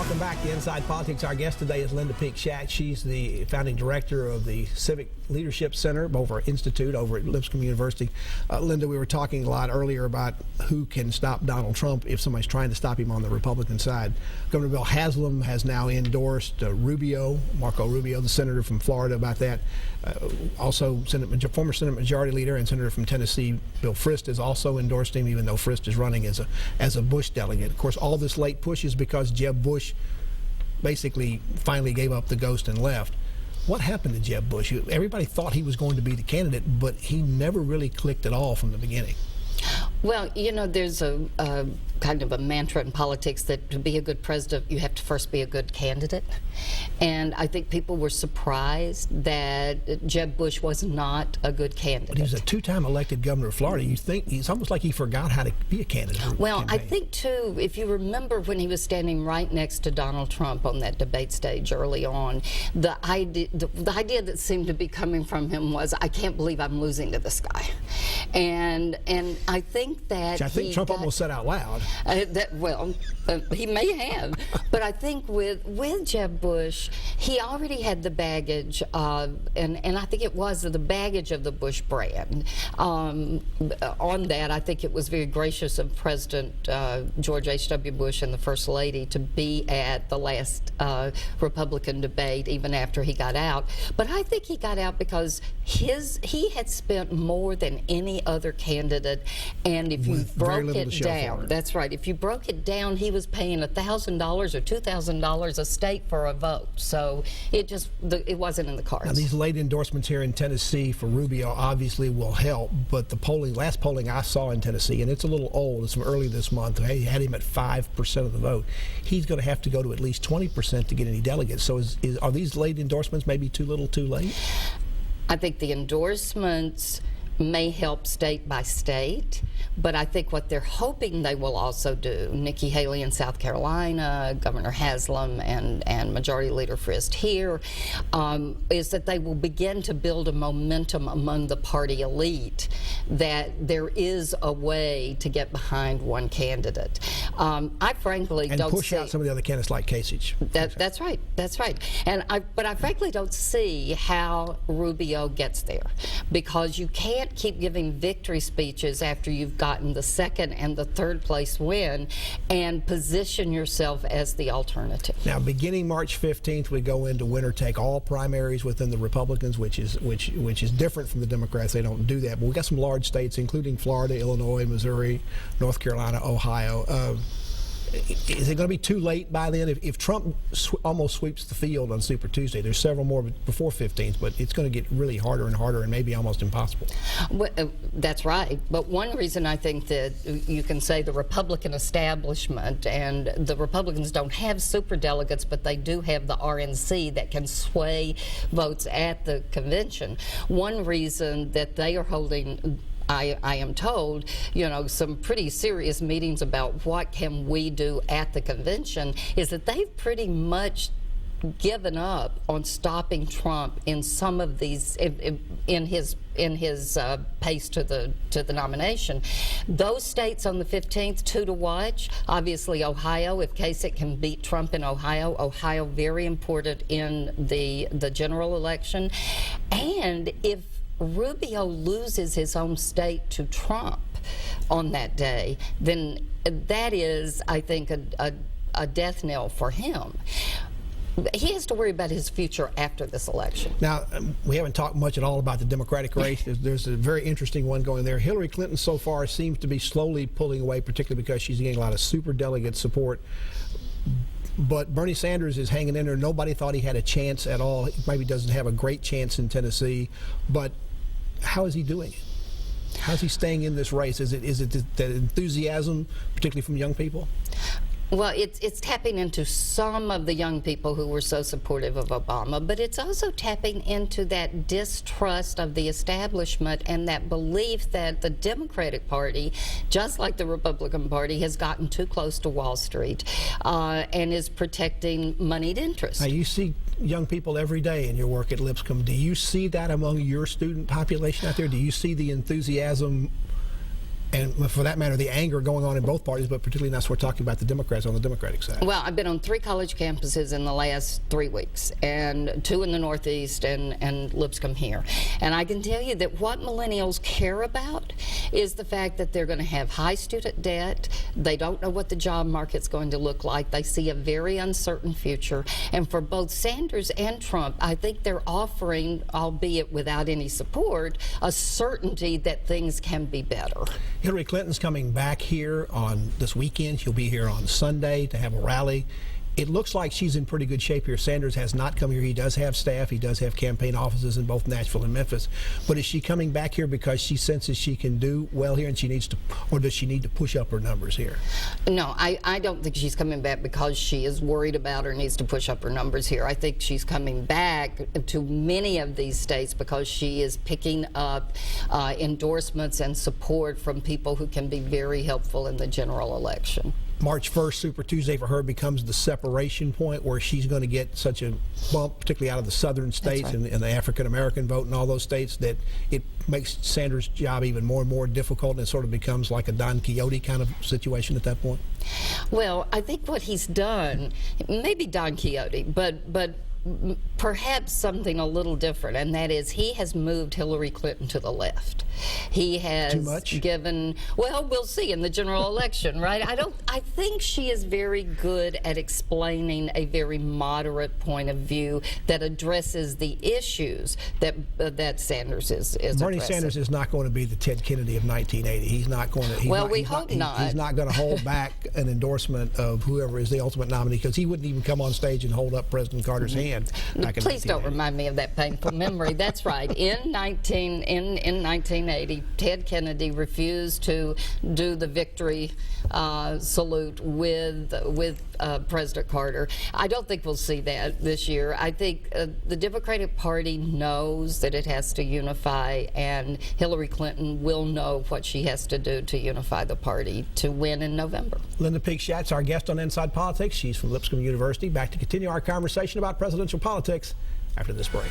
Welcome back to Inside Politics. Our guest today is Linda Schacht. She's the founding director of the Civic Leadership Center Institute over at Lipscomb University. Linda, we were talking a lot earlier about who can stop Donald Trump if somebody's trying to stop him on the Republican side. Governor Bill Haslam has now endorsed Marco Rubio, the senator from Florida, about that. Also, former Senate Majority Leader and Senator from Tennessee, Bill Frist, has also endorsed him, even though Frist is running as a Bush delegate. Of course, all this late push is because Jeb Bush basically finally gave up the ghost and left. What happened to Jeb Bush? Everybody thought he was going to be the candidate, but he never really clicked at all from the beginning. Well, you know, there's a kind of a mantra in politics that to be a good president, you have to first be a good candidate. And I think people were surprised that Jeb Bush was not a good candidate. But he was a two-time elected governor of Florida. You think it's almost like he forgot how to be a candidate. Well, I think, too, if you remember when he was standing right next to Donald Trump on that debate stage early on, the idea that seemed to be coming from him was, I can't believe I'm losing to this guy. And I think that Trump almost said out loud. He may have, but I think with Jeb Bush, he already had the baggage of, and I think it was the baggage of the Bush brand. On that, I think it was very gracious of President George H.W. Bush and the First Lady to be at the last Republican debate, even after he got out. But I think he got out because he had spent more than any other candidate, and if you broke it down, that's right. If you broke it down, he was paying $1,000 or $2,000 a state for a vote. So it wasn't in the cards. Now, these late endorsements here in Tennessee for Rubio obviously will help, but the last polling I saw in Tennessee, and it's a little old, it's from early this month, they had him at 5% of the vote. He's going to have to go to at least 20% to get any delegates. So are these late endorsements maybe too little, too late? I think the endorsements may help state by state, but I think what they're hoping they will also do, Nikki Haley in South Carolina, Governor Haslam, and Majority Leader Frist here, is that they will begin to build a momentum among the party elite that there is a way to get behind one candidate. I frankly don't see... And push out some of the other candidates like Kasich. That's right. That's right. But I frankly don't see how Rubio gets there, because you can't keep giving victory speeches after you've gotten the second and the third place win and position yourself as the alternative. Now, beginning March 15th, we go into winner take all primaries within the Republicans, which is different from the Democrats. They don't do that. But we've got some large states, including Florida, Illinois, Missouri, North Carolina, Ohio. Is it going to be too late by then? If Trump almost sweeps the field on Super Tuesday, there's several more before 15th, but it's going to get really harder and harder and maybe almost impossible. Well, that's right. But one reason I think that you can say the Republican establishment, and the Republicans don't have superdelegates, but they do have the RNC that can sway votes at the convention. One reason that they are holding, I am told, some pretty serious meetings about what can we do at the convention, is that they've pretty much given up on stopping Trump in some of these, in his pace to the nomination. Those states on the 15th, two to watch. Obviously, Ohio. If Kasich can beat Trump in Ohio very important in the general election. And if Rubio loses his own state to Trump on that day, then that is, I think, a death knell for him. He has to worry about his future after this election. Now, we haven't talked much at all about the Democratic race. There's a very interesting one going there. Hillary Clinton so far seems to be slowly pulling away, particularly because she's getting a lot of superdelegate support. But Bernie Sanders is hanging in there. Nobody thought he had a chance at all. He maybe doesn't have a great chance in Tennessee, but how is he doing it? How's he staying in this race? Is it that enthusiasm, particularly from young people? Well, it's tapping into some of the young people who were so supportive of Obama, but it's also tapping into that distrust of the establishment and that belief that the Democratic Party, just like the Republican Party, has gotten too close to Wall Street and is protecting moneyed interests. Now, you see young people every day in your work at Lipscomb. Do you see that among your student population out there? Do you see the enthusiasm And for that matter, the anger going on in both parties, but particularly that's we're talking about the Democrats on the Democratic side. Well, I've been on 3 college campuses in the last 3 weeks, and 2 in the Northeast and Lipscomb here. And I can tell you that what millennials care about is the fact that they're going to have high student debt. They don't know what the job market's going to look like. They see a very uncertain future. And for both Sanders and Trump, I think they're offering, albeit without any support, a certainty that things can be better. Hillary Clinton's coming back here on this weekend. She'll be here on Sunday to have a rally. It looks like she's in pretty good shape here. Sanders has not come here. He does have staff. He does have campaign offices in both Nashville and Memphis. But is she coming back here because she senses she can do well here and she needs to, or does she need to push up her numbers here? No, I don't think she's coming back because she is worried about or needs to push up her numbers here. I think she's coming back to many of these states because she is picking up endorsements and support from people who can be very helpful in the general election. March 1st, Super Tuesday for her becomes the separation point where she's going to get such a bump, particularly out of the southern states right. and the African-American vote and all those states, that it makes Sanders' job even more and more difficult, and it sort of becomes like a Don Quixote kind of situation at that point? Well, I think what he's done, maybe Don Quixote, but perhaps something a little different, and that is he has moved Hillary Clinton to the left. He has Too much? given, well, we'll see in the general election, right? I think she is very good at explaining a very moderate point of view that addresses the issues that Sanders is Bernie addressing. Sanders is not going to be the Ted Kennedy of 1980. He's not going to. We hope not. He's not going to hold back an endorsement of whoever is the ultimate nominee, because he wouldn't even come on stage and hold up President Carter's hand. Please don't remind me of that painful memory. That's right. In 1980, Ted Kennedy refused to do the victory salute with President Carter. I don't think we'll see that this year. I think the Democratic Party knows that it has to unify, and Hillary Clinton will know what she has to do to unify the party to win in November. Linda Peake Schacht's our guest on Inside Politics. She's from Lipscomb University. Back to continue our conversation about presidential politics after this break.